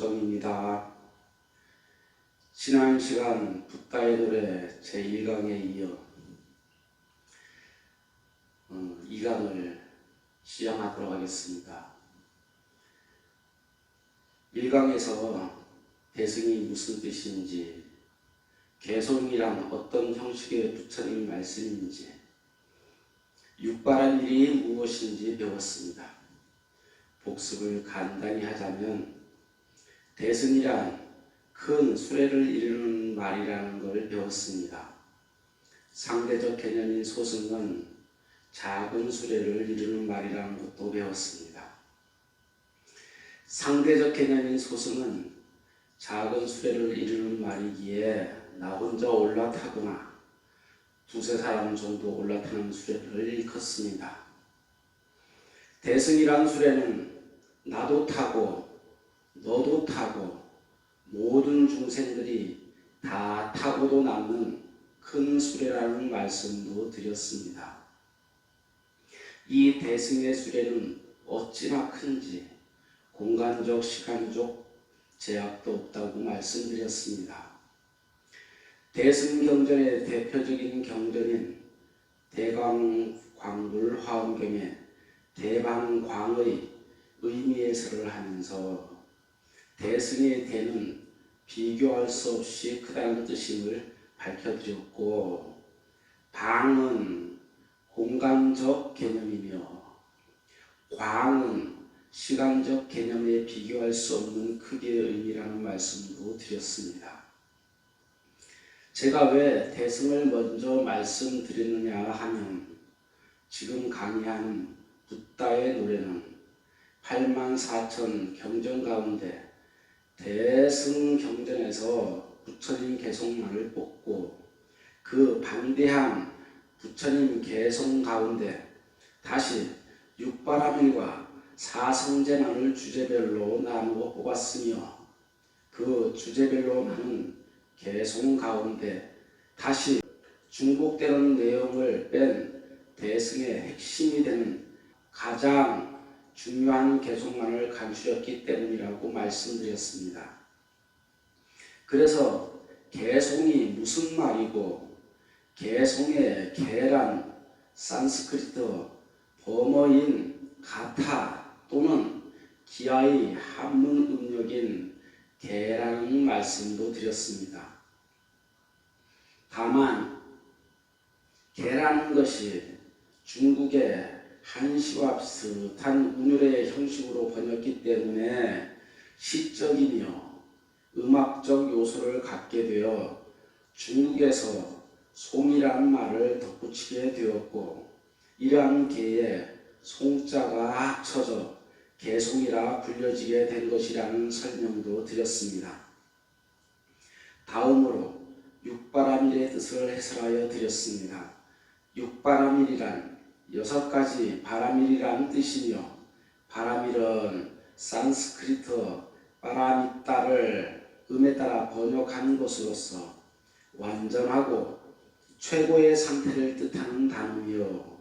조정입니다. 지난 시간 붓다의 노래 제1강에 이어 2강을 시작하도록 하겠습니다. 1강에서 대승이 무슨 뜻인지, 개송이란 어떤 형식의 부처님 말씀인지, 육바라밀이 무엇인지 배웠습니다. 복습을 간단히 하자면 대승이란 큰 수레를 이루는 말이라는 걸 배웠습니다. 상대적 개념인 소승은 작은 수레를 이루는 말이라는 것도 배웠습니다. 상대적 개념인 소승은 작은 수레를 이루는 말이기에 나 혼자 올라타거나 두세 사람 정도 올라타는 수레를 일컫습니다. 대승이란 수레는 나도 타고 너도 타고 모든 중생들이 다 타고도 남는 큰 수레라는 말씀도 드렸습니다. 이 대승의 수레는 어찌나 큰지 공간적, 시간적 제약도 없다고 말씀드렸습니다. 대승경전의 대표적인 경전인 대광광불 화엄경에 대방광의 의미 해설을 하면서 대승의 대는 비교할 수 없이 크다는 뜻임을 밝혀드렸고, 방은 공간적 개념이며 광은 시간적 개념에 비교할 수 없는 크기의 의미라는 말씀도 드렸습니다. 제가 왜 대승을 먼저 말씀드리느냐 하면, 지금 강의하는 붓다의 노래는 84,000 경전 가운데 대승 경전에서 부처님 개송만을 뽑고, 그 반대한 부처님 개송 가운데 다시 육바라밀과 사성제만을 주제별로 나누어 뽑았으며, 그 주제별로 나눈 개송 가운데 다시 중복되는 내용을 뺀 대승의 핵심이 되는 가장 중요한 개송만을 간추렸기 때문이라고 말씀드렸습니다. 그래서 개송이 무슨 말이고, 개송의 개란 산스크리트 범어인 가타 또는 기아의 한문 음력인 개라는 말씀도 드렸습니다. 다만 개라는 것이 중국의 한시와 비슷한 운율의 형식으로 번역기 때문에 시적이며 음악적 요소를 갖게 되어 중국에서 송이라는 말을 덧붙이게 되었고, 이러한 개에 송자가 합쳐져 개송이라 불려지게 된 것이라는 설명도 드렸습니다. 다음으로 육바라밀의 뜻을 해설하여 드렸습니다. 육바라밀이란 6가지 바라밀이라는 뜻이며, 바라밀은 산스크리트 파라미타를 음에 따라 번역한 것으로서 완전하고 최고의 상태를 뜻하는 단어이요,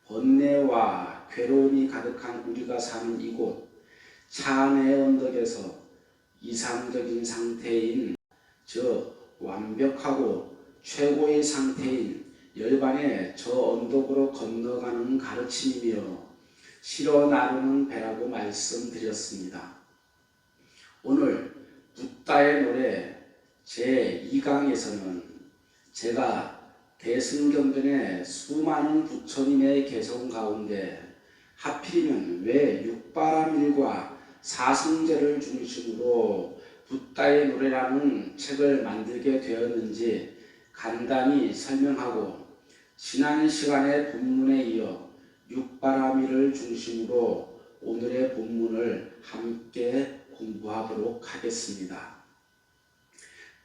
번뇌와 괴로움이 가득한 우리가 사는 이곳 차안의 언덕에서 이상적인 상태인, 즉 완벽하고 최고의 상태인 열반의 저 언덕으로 건너가는 가르침이며 실어 나르는 배라고 말씀드렸습니다. 오늘 붓다의 노래 제2강에서는 제가 대승경전의 수많은 부처님의 개성 가운데 하필이면 왜 육바라밀과 사성제를 중심으로 붓다의 노래라는 책을 만들게 되었는지 간단히 설명하고, 지난 시간의 본문에 이어 육바라밀을 중심으로 오늘의 본문을 함께 공부하도록 하겠습니다.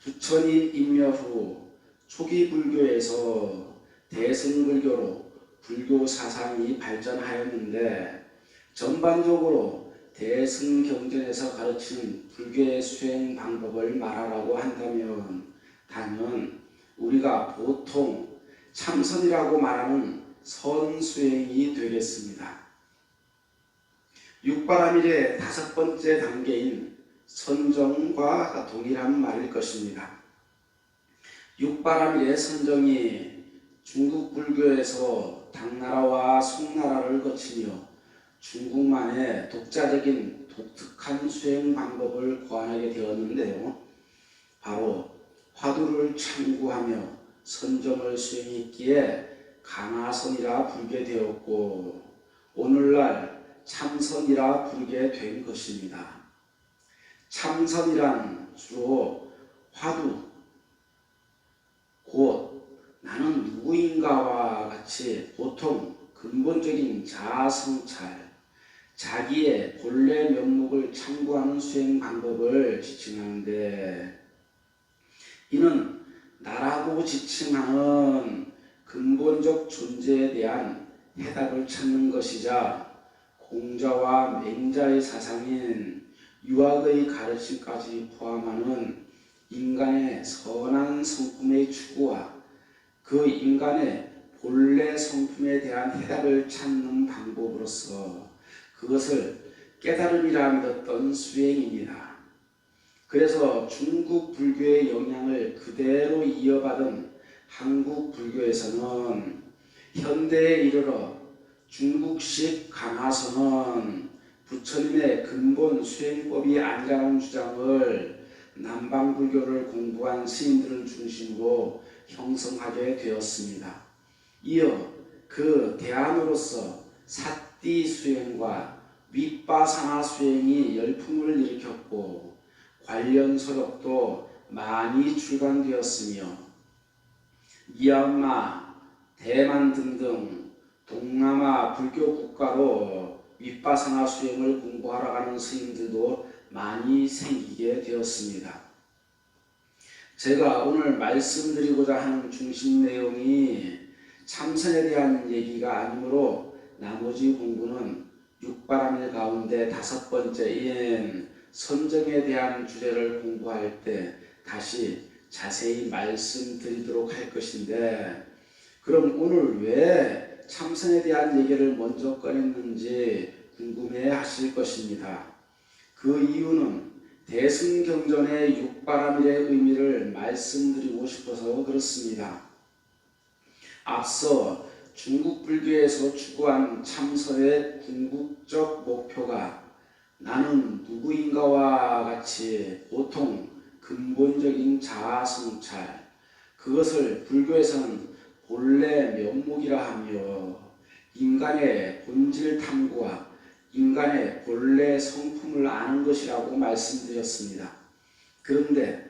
부처님 입멸 후 초기 불교에서 대승불교로 불교 사상이 발전하였는데, 전반적으로 대승경전에서 가르치는 불교의 수행 방법을 말하라고 한다면 단연 우리가 보통 참선이라고 말하는 선수행이 되겠습니다. 육바라밀의 5번째 단계인 선정과 동일한 말일 것입니다. 육바람일의 선정이 중국 불교에서 당나라와 송나라를 거치며 중국만의 독자적인 독특한 수행 방법을 고안하게 되었는데요. 바로 화두를 참고하며 선정을 수행했기에 강화선이라 부르게 되었고 오늘날 참선이라 부르게 된 것입니다. 참선이란 주로 화두, 곧 나는 누구인가와 같이 보통 근본적인 자아성찰, 자기의 본래 면목을 참고하는 수행 방법을 지칭하는데 이는 나라고 지칭하는 근본적 존재에 대한 해답을 찾는 것이자 공자와 맹자의 사상인 유학의 가르침까지 포함하는 인간의 선한 성품의 추구와 그 인간의 본래 성품에 대한 해답을 찾는 방법으로서 그것을 깨달음이라 믿었던 수행입니다. 그래서 중국 불교의 영향을 그대로 이어받은 한국 불교에서는 현대에 이르러 중국식 강화선은 부처님의 근본 수행법이 아니라는 주장을 남방불교를 공부한 스님들을 중심으로 형성하게 되었습니다. 이어 그 대안으로서 사띠 수행과 윗바사나 수행이 열풍을 일으켰고 관련 서적도 많이 출간되었으며 미얀마, 대만 등등 동남아 불교 국가로 윗바사나 수행을 공부하러 가는 스님들도 많이 생기게 되었습니다. 제가 오늘 말씀드리고자 하는 중심 내용이 참선에 대한 얘기가 아니므로 나머지 공부는 육바람일 가운데 5번째인 선정에 대한 주제를 공부할 때 다시 자세히 말씀드리도록 할 것인데 그럼 오늘 왜 참선에 대한 얘기를 먼저 꺼냈는지 궁금해 하실 것입니다. 그 이유는 대승경전의 육바람일의 의미를 말씀드리고 싶어서 그렇습니다. 앞서 중국 불교에서 추구한 참선의 궁극적 목표가 나는 누구인가와 같이 보통 근본적인 자아성찰, 그것을 불교에서는 본래 면목이라 하며 인간의 본질 탐구와 인간의 본래 성품을 아는 것이라고 말씀드렸습니다. 그런데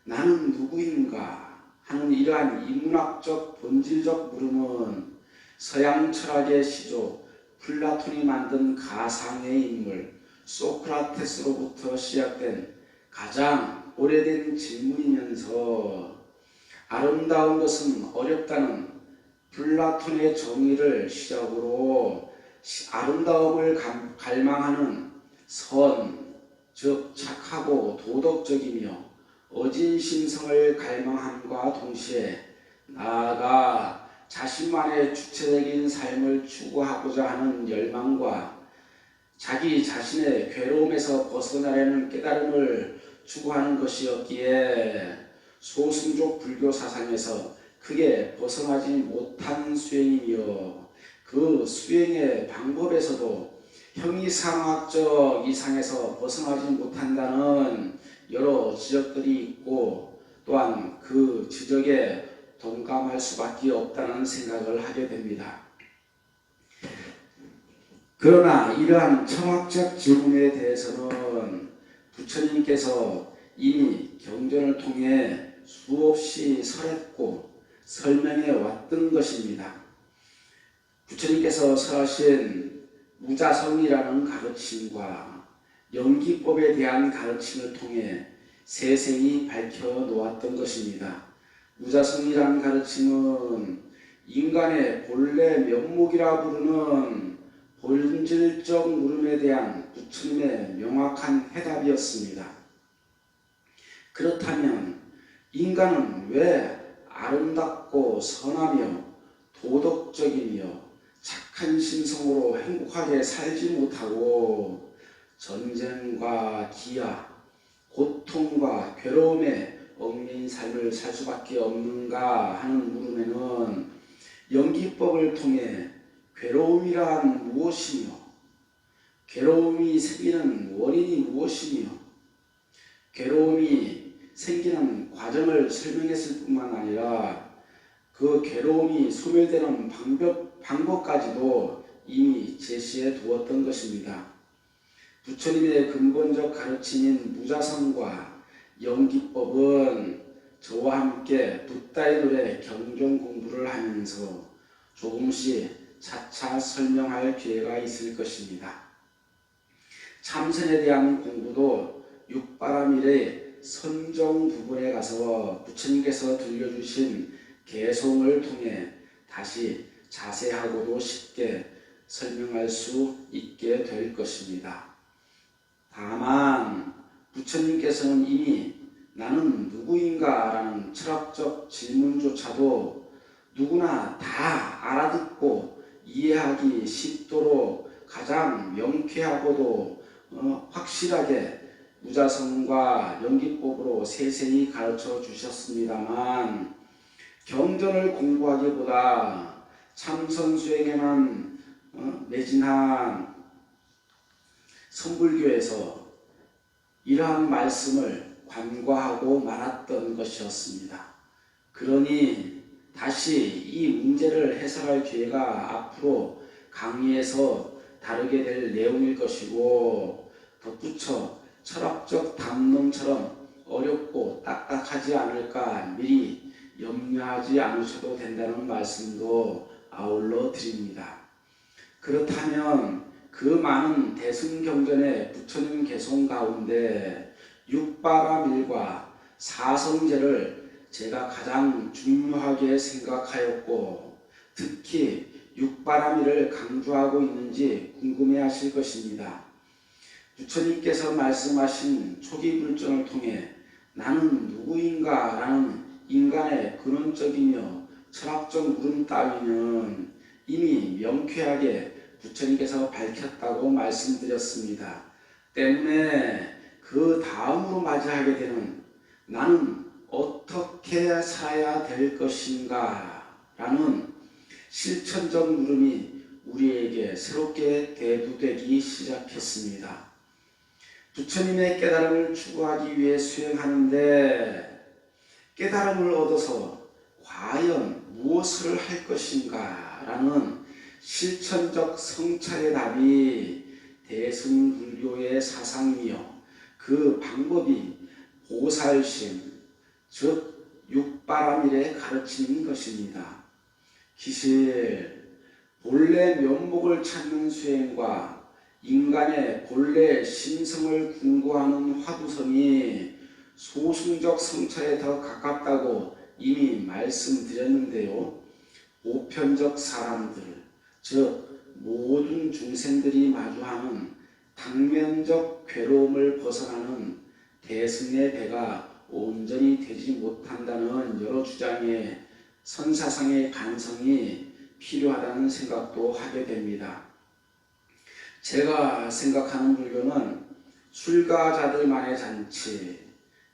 나는 누구인가 하는 이러한 인문학적 본질적 물음은 서양 철학의 시조 플라톤이 만든 가상의 인물 소크라테스로부터 시작된 가장 오래된 질문이면서 아름다운 것은 어렵다는 플라톤의 정의를 시작으로 아름다움을 갈망하는 선, 즉 착하고 도덕적이며 어진 신성을 갈망함과 동시에 나아가 자신만의 주체적인 삶을 추구하고자 하는 열망과 자기 자신의 괴로움에서 벗어나려는 깨달음을 추구하는 것이었기에 소승족 불교 사상에서 크게 벗어나지 못한 수행이며 그 수행의 방법에서도 형이상학적 이상에서 벗어나지 못한다는 여러 지적들이 있고 또한 그 지적에 동감할 수밖에 없다는 생각을 하게 됩니다. 그러나 이러한 철학적 질문에 대해서는 부처님께서 이미 경전을 통해 수없이 설했고 설명해 왔던 것입니다. 부처님께서 설하신 무자성이라는 가르침과 연기법에 대한 가르침을 통해 세세히 밝혀 놓았던 것입니다. 무자성이라는 가르침은 인간의 본래 면목이라 부르는 본질적 물음에 대한 부처님의 명확한 해답이었습니다. 그렇다면 인간은 왜 아름답고 선하며 도덕적이며 착한 신성으로 행복하게 살지 못하고 전쟁과 기아, 고통과 괴로움에 얽매인 삶을 살 수밖에 없는가 하는 물음에는 연기법을 통해 괴로움이란 무엇이며 괴로움이 생기는 원인이 무엇이며 괴로움이 생기는 과정을 설명했을 뿐만 아니라 그 괴로움이 소멸되는 방법까지도 이미 제시해 두었던 것입니다. 부처님의 근본적 가르침인 무자성과 연기법은 저와 함께 붓다의 노래 경종 공부를 하면서 조금씩 차차 설명할 기회가 있을 것입니다. 참선에 대한 공부도 육바라밀의 선정 부분에 가서 부처님께서 들려주신 개송을 통해 다시 자세하고도 쉽게 설명할 수 있게 될 것입니다. 다만 부처님께서는 이미 나는 누구인가 라는 철학적 질문조차도 누구나 다 알아듣고 이해하기 쉽도록 가장 명쾌하고도 확실하게 무자성과 연기법으로 세세히 가르쳐 주셨습니다만 경전을 공부하기보다 참선 수행에만 매진한 선불교에서 이러한 말씀을 관과하고 말았던 것이었습니다. 그러니 다시 이 문제를 해설할 기회가 앞으로 강의에서 다루게 될 내용일 것이고 덧붙여 철학적 담론처럼 어렵고 딱딱하지 않을까 미리 염려하지 않으셔도 된다는 말씀도 아울러 드립니다. 그렇다면 그 많은 대승경전의 부처님 개송 가운데 육바라밀과 사성제를 제가 가장 중요하게 생각하였고 특히 육바라밀을 강조하고 있는지 궁금해하실 것입니다. 부처님께서 말씀하신 초기불전을 통해 나는 누구인가 라는 인간의 근원적이며 철학적 물음 따위는 이미 명쾌하게 부처님께서 밝혔다고 말씀드렸습니다. 때문에 그 다음으로 맞이하게 되는 나는 어떻게 살아야 될 것인가 라는 실천적 물음이 우리에게 새롭게 대두되기 시작했습니다. 부처님의 깨달음을 추구하기 위해 수행하는데 깨달음을 얻어서 과연 무엇을 할 것인가 라는 실천적 성찰의 답이 대승불교의 사상이며 그 방법이 보살심, 즉 육바라밀의 가르침인 것입니다. 기실, 본래 면목을 찾는 수행과 인간의 본래 심성을 궁구하는 화두성이 소승적 성찰에 더 가깝다고 이미 말씀드렸는데요. 보편적 사람들, 즉 모든 중생들이 마주하는 당면적 괴로움을 벗어나는 대승의 배가 온전히 되지 못한다는 여러 주장의 선사상의 간성이 필요하다는 생각도 하게 됩니다. 제가 생각하는 불교는 출가자들만의 잔치,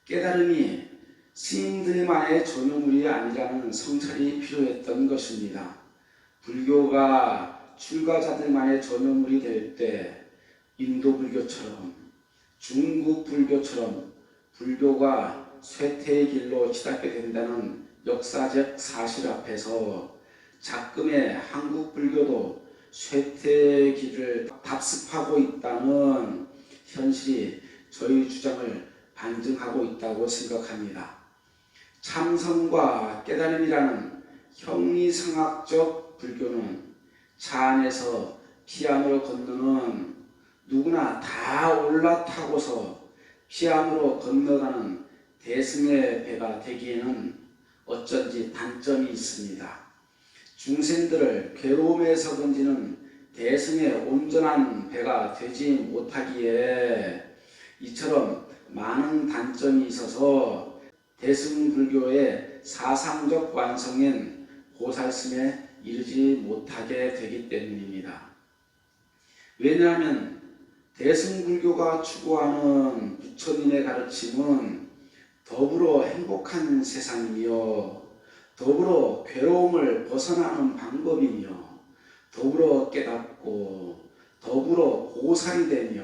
깨달음이 스님들만의 전유물이 아니라는 성찰이 필요했던 것입니다. 불교가 출가자들만의 전유물이 될 때 인도 불교처럼 중국 불교처럼 불교가 쇠퇴의 길로 치닫게 된다는 역사적 사실 앞에서 작금의 한국 불교도 쇠퇴의 길을 답습하고 있다는 현실이 저희 주장을 반증하고 있다고 생각합니다. 참선과 깨달음이라는 형이상학적 불교는 차 안에서 피안으로 건너는 누구나 다 올라타고서 피안으로 건너가는 대승의 배가 되기에는 어쩐지 단점이 있습니다. 중생들을 괴로움에서 건지는 대승의 온전한 배가 되지 못하기에 이처럼 많은 단점이 있어서 대승불교의 사상적 완성인 보살심에 이르지 못하게 되기 때문입니다. 왜냐하면 대승불교가 추구하는 부처님의 가르침은 더불어 행복한 세상이며 더불어 괴로움을 벗어나는 방법이며 더불어 깨닫고 더불어 보살이 되며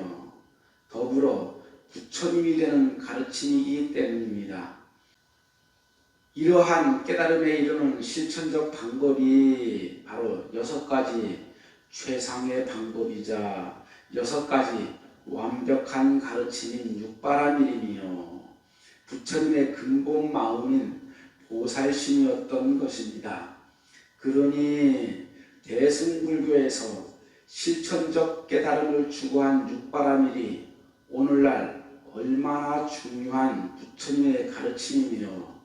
더불어 부처님이 되는 가르침이기 때문입니다. 이러한 깨달음에 이르는 실천적 방법이 바로 6가지 최상의 방법이자 6가지 완벽한 가르침인 육바라밀이며 부처님의 근본 마음인 보살심이었던 것입니다. 그러니 대승불교에서 실천적 깨달음을 추구한 육바라밀이 오늘날 얼마나 중요한 부처님의 가르침이며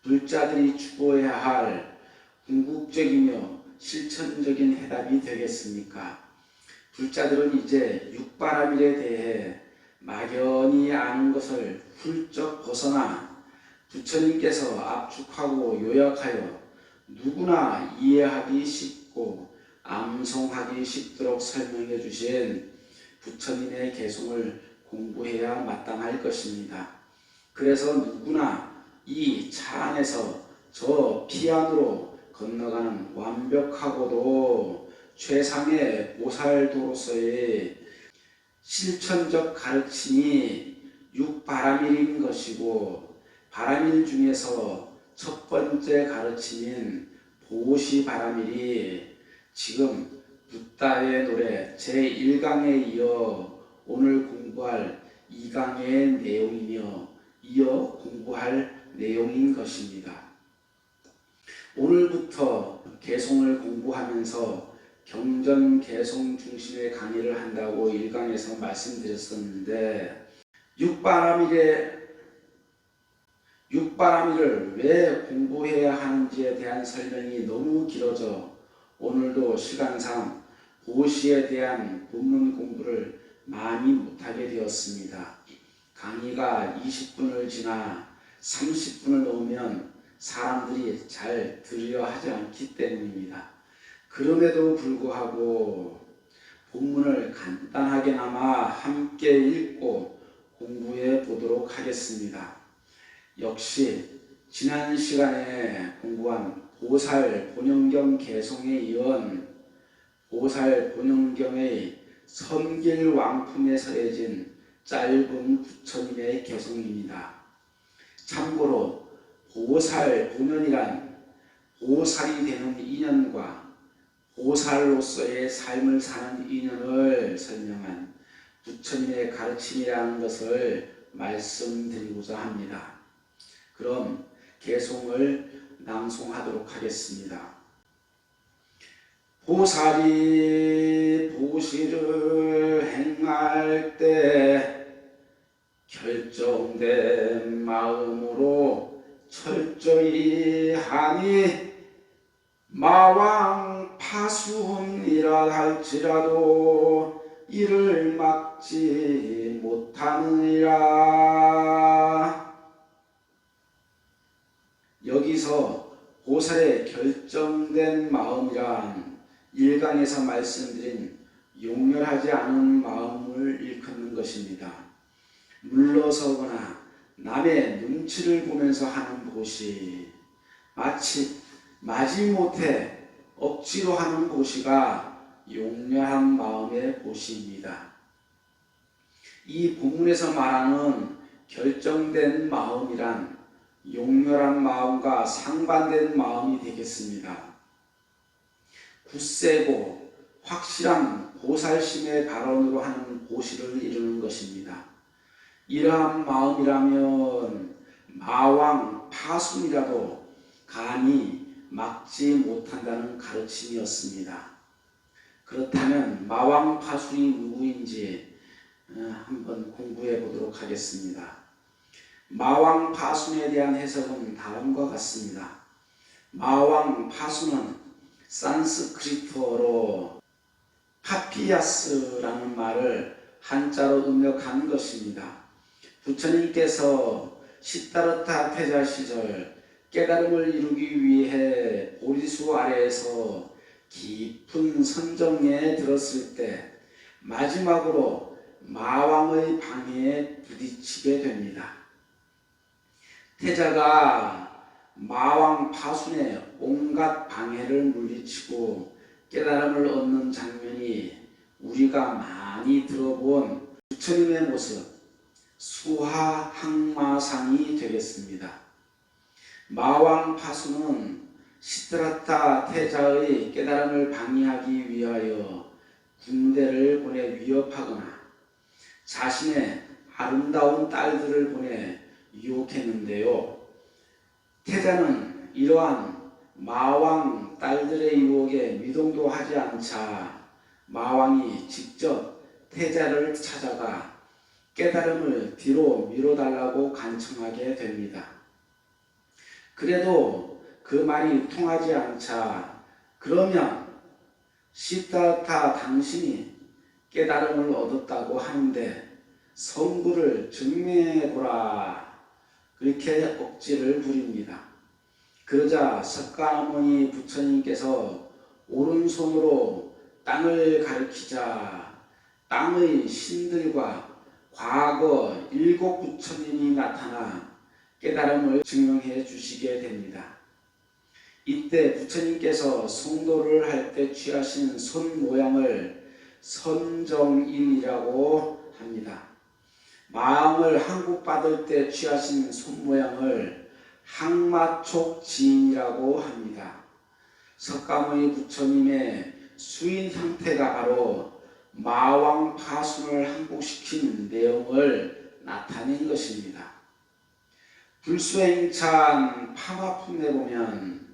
불자들이 추구해야 할 궁극적이며 실천적인 해답이 되겠습니까? 불자들은 이제 육바라밀에 대해 막연히 아는 것을 훌쩍 벗어나 부처님께서 압축하고 요약하여 누구나 이해하기 쉽고 암송하기 쉽도록 설명해 주신 부처님의 개송을 공부해야 마땅할 것입니다. 그래서 누구나 이 차 안에서 저 피안으로 건너가는 완벽하고도 최상의 보살도로서의 실천적 가르침이 육바라밀인 것이고 바라밀 중에서 첫 번째 가르침인 보시바라밀이 지금 붓다의 노래 제1강에 이어 오늘 공부할 2강의 내용이며 이어 공부할 내용인 것입니다. 오늘부터 개송을 공부하면서 경전 개송 중심의 강의를 한다고 1강에서 말씀드렸었는데 육바라밀을 왜 공부해야 하는지에 대한 설명이 너무 길어져 오늘도 시간상 보시에 대한 본문 공부를 많이 못하게 되었습니다. 강의가 20분을 지나 30분을 넘으면 사람들이 잘 들으려 하지 않기 때문입니다. 그럼에도 불구하고 본문을 간단하게나마 함께 읽고 공부해 보도록 하겠습니다. 역시 지난 시간에 공부한 보살 본영경 개송에 이은 보살 본영경의 선길왕품에 서해진 짧은 부처님의 개송입니다. 참고로 보살 본연이란 보살이 되는 인연과 보살로서의 삶을 사는 인연을 설명한 부처님의 가르침이라는 것을 말씀드리고자 합니다. 그럼 개송을 낭송하도록 하겠습니다. 보살이 보시를 행할 때 결정된 마음으로 철저히 하니 마왕 파순이라 할지라도 이를 막지 못하느니라. 여기서 보살의 결정된 마음이란 1강에서 말씀드린 용렬하지 않은 마음을 일컫는 것입니다. 물러서거나 남의 눈치를 보면서 하는 보시, 마치 마지못해 억지로 하는 보시가 용렬한 마음의 보시입니다. 이 본문에서 말하는 결정된 마음이란 용렬한 마음과 상반된 마음이 되겠습니다. 굳세고 확실한 보살심의 발언으로 하는 보시를 이루는 것입니다. 이러한 마음이라면 마왕 파순이라도 감히 막지 못한다는 가르침이었습니다. 그렇다면 마왕 파순이 누구인지 한번 공부해 보도록 하겠습니다. 마왕 파순에 대한 해석은 다음과 같습니다. 마왕 파순은 산스크리트어로 파피야스라는 말을 한자로 음역한 것입니다. 부처님께서 시다르타 태자 시절 깨달음을 이루기 위해 보리수 아래에서 깊은 선정에 들었을 때 마지막으로 마왕의 방해에 부딪히게 됩니다. 태자가 마왕 파순의 온갖 방해를 물리치고 깨달음을 얻는 장면이 우리가 많이 들어본 부처님의 모습, 수하항마상이 되겠습니다. 마왕 파수는 시드라타 태자의 깨달음을 방해하기 위하여 군대를 보내 위협하거나 자신의 아름다운 딸들을 보내 유혹했는데요. 태자는 이러한 마왕 딸들의 유혹에 미동도 하지 않자 마왕이 직접 태자를 찾아가 깨달음을 뒤로 미뤄달라고 간청하게 됩니다. 그래도 그 말이 통하지 않자 그러면 시드다타 당신이 깨달음을 얻었다고 하는데 성구를 증명해보라 그렇게 억지를 부립니다. 그러자 석가모니 부처님께서 오른손으로 땅을 가리키자 땅의 신들과 과거 7 부처님이 나타나 깨달음을 증명해 주시게 됩니다. 이때 부처님께서 성도를 할 때 취하신 손 모양을 선정인이라고 합니다. 마음을 한국받을 때 취하신 손 모양을 항마촉지인이라고 합니다. 석가모니 부처님의 수인 형태가 바로 마왕 파순을 항복시킨 내용을 나타낸 것입니다. 불수행찬 파마품에 보면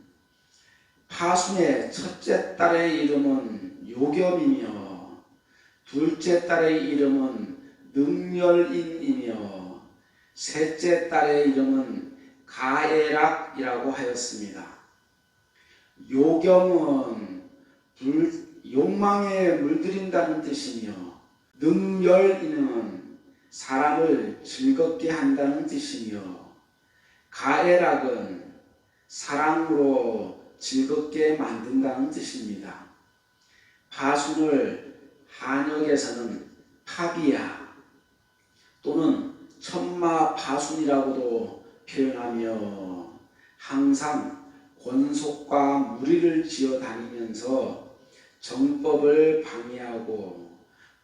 파순의 첫째 딸의 이름은 요겸이며 둘째 딸의 이름은 능열인이며 셋째 딸의 이름은 가애락이라고 하였습니다. 요겸은 욕망에 물들인다는 뜻이며 능열인은 사람을 즐겁게 한다는 뜻이며 가애락은 사랑으로 즐겁게 만든다는 뜻입니다. 파순을 한역에서는 파비야 또는 천마파순이라고도 표현하며 항상 권속과 무리를 지어 다니면서 정법을 방해하고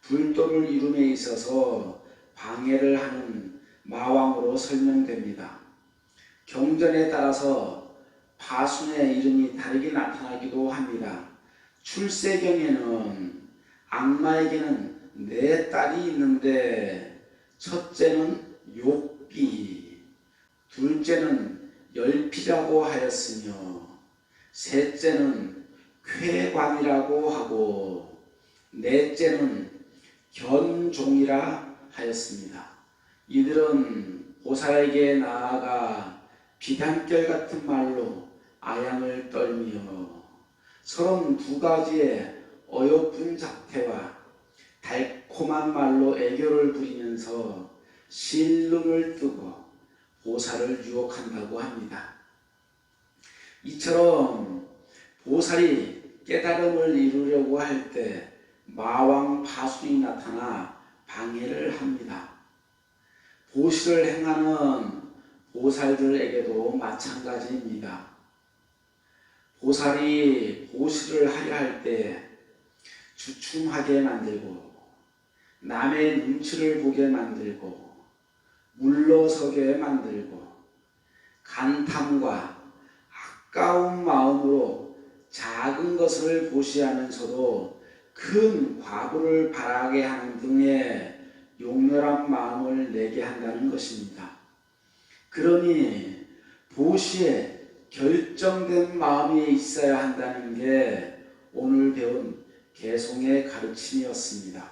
불도를 이룸에 있어서 방해를 하는 마왕으로 설명됩니다. 경전에 따라서 파순의 이름이 다르게 나타나기도 합니다. 출세경에는 악마에게는 4딸이 있는데 첫째는 욕비, 둘째는 열피라고 하였으며 셋째는 쾌관이라고 하고 넷째는 견종이라 하였습니다. 이들은 보살에게 나아가 비단결 같은 말로 아양을 떨며 32가지의 어여쁜 작태와 달콤한 말로 애교를 부리면서 실눈을 뜨고 보살을 유혹한다고 합니다. 이처럼 보살이 깨달음을 이루려고 할 때 마왕 파순이 나타나 방해를 합니다. 보시를 행하는 보살들에게도 마찬가지입니다. 보살이 보시를 하려 할 때 주춤하게 만들고 남의 눈치를 보게 만들고 물러서게 만들고 간탐과 아까운 마음으로 작은 것을 보시하면서도 큰 과보를 바라게 하는 등의 용렬한 마음을 내게 한다는 것입니다. 그러니 보시에 결정된 마음이 있어야 한다는 게 오늘 배운 개송의 가르침이었습니다.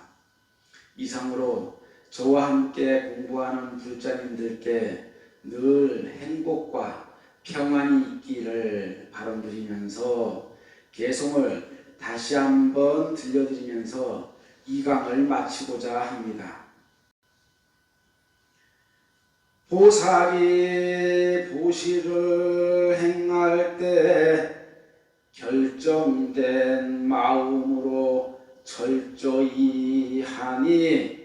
이상으로 저와 함께 공부하는 불자님들께 늘 행복과 평안이 있기를 바람드리면서 개송을 다시 한번 들려드리면서 이 강을 마치고자 합니다. 보살이 보시를 행할 때 결정된 마음으로 철저히 하니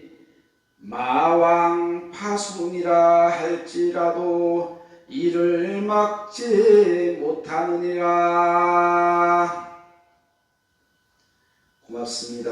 마왕 파순이라 할지라도 이를 막지 못하느니라. 고맙습니다.